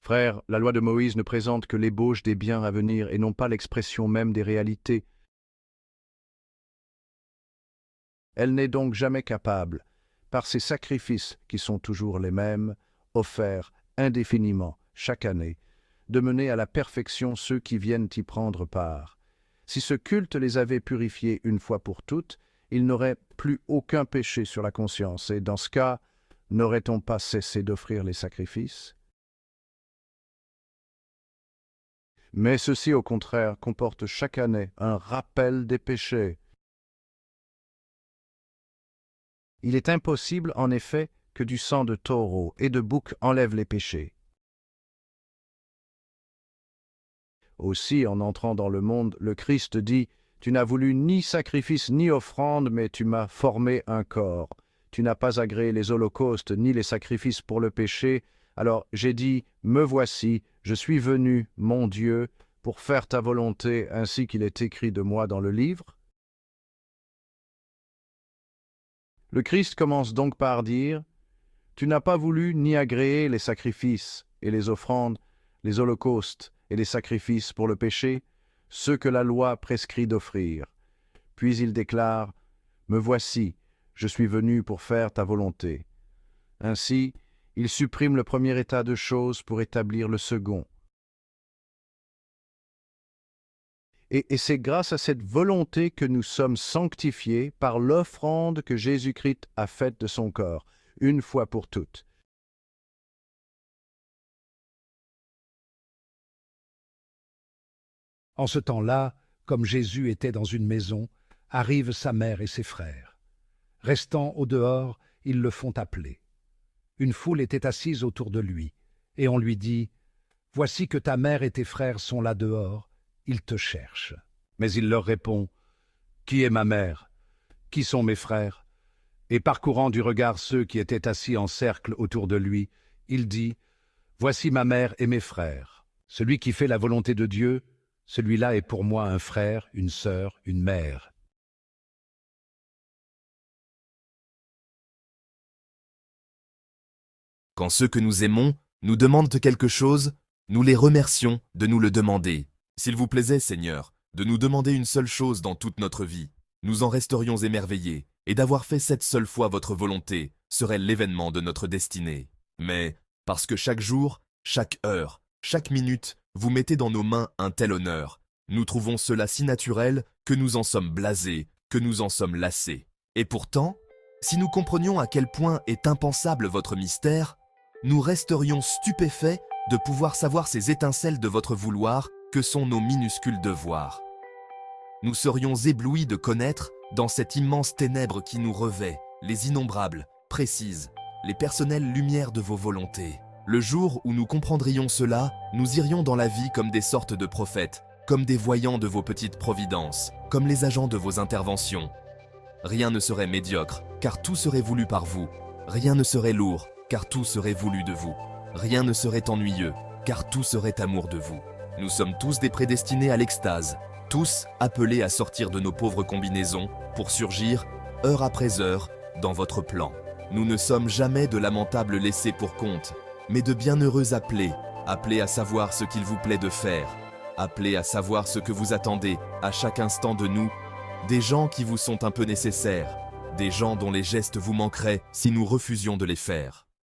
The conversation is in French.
Frères, la loi de Moïse ne présente que l'ébauche des biens à venir et non pas l'expression même des réalités. Elle n'est donc jamais capable, par ces sacrifices qui sont toujours les mêmes, offerts indéfiniment chaque année, de mener à la perfection ceux qui viennent y prendre part. Si ce culte les avait purifiés une fois pour toutes, ils n'auraient plus aucun péché sur la conscience, et dans ce cas, n'aurait-on pas cessé d'offrir les sacrifices? Mais ceci, au contraire, comporte chaque année un rappel des péchés. Il est impossible, en effet, que du sang de taureau et de bouc enlève les péchés. Aussi, en entrant dans le monde, le Christ dit « Tu n'as voulu ni sacrifice ni offrande, mais tu m'as formé un corps. Tu n'as pas agréé les holocaustes ni les sacrifices pour le péché. Alors j'ai dit « Me voici, je suis venu, mon Dieu, pour faire ta volonté, ainsi qu'il est écrit de moi dans le livre. » Le Christ commence donc par dire « Tu n'as pas voulu ni agréer les sacrifices et les offrandes, les holocaustes et les sacrifices pour le péché, ceux que la loi prescrit d'offrir. » Puis il déclare « Me voici, je suis venu pour faire ta volonté. » Ainsi, il supprime le premier état de choses pour établir le second. Et c'est grâce à cette volonté que nous sommes sanctifiés par l'offrande que Jésus-Christ a faite de son corps, une fois pour toutes. En ce temps-là, comme Jésus était dans une maison, arrivent sa mère et ses frères. Restant au dehors, ils le font appeler. Une foule était assise autour de lui, et on lui dit « Voici que ta mère et tes frères sont là dehors, ils te cherchent. » Mais il leur répond « Qui est ma mère? Qui sont mes frères ?» Et parcourant du regard ceux qui étaient assis en cercle autour de lui, il dit « Voici ma mère et mes frères. Celui qui fait la volonté de Dieu, celui-là est pour moi un frère, une sœur, une mère. » Quand ceux que nous aimons nous demandent quelque chose, nous les remercions de nous le demander. S'il vous plaisait, Seigneur, de nous demander une seule chose dans toute notre vie, nous en resterions émerveillés, et d'avoir fait cette seule fois votre volonté serait l'événement de notre destinée. Mais, parce que chaque jour, chaque heure, chaque minute, vous mettez dans nos mains un tel honneur, nous trouvons cela si naturel que nous en sommes blasés, que nous en sommes lassés. Et pourtant, si nous comprenions à quel point est impensable votre mystère, nous resterions stupéfaits de pouvoir savoir ces étincelles de votre vouloir que sont nos minuscules devoirs. Nous serions éblouis de connaître, dans cette immense ténèbre qui nous revêt, les innombrables, précises, les personnelles lumières de vos volontés. Le jour où nous comprendrions cela, nous irions dans la vie comme des sortes de prophètes, comme des voyants de vos petites providences, comme les agents de vos interventions. Rien ne serait médiocre, car tout serait voulu par vous. Rien ne serait lourd, car tout serait voulu de vous. Rien ne serait ennuyeux, car tout serait amour de vous. Nous sommes tous des prédestinés à l'extase, tous appelés à sortir de nos pauvres combinaisons pour surgir, heure après heure, dans votre plan. Nous ne sommes jamais de lamentables laissés pour compte, mais de bienheureux appelés, appelés à savoir ce qu'il vous plaît de faire, appelés à savoir ce que vous attendez à chaque instant de nous, des gens qui vous sont un peu nécessaires, des gens dont les gestes vous manqueraient si nous refusions de les faire.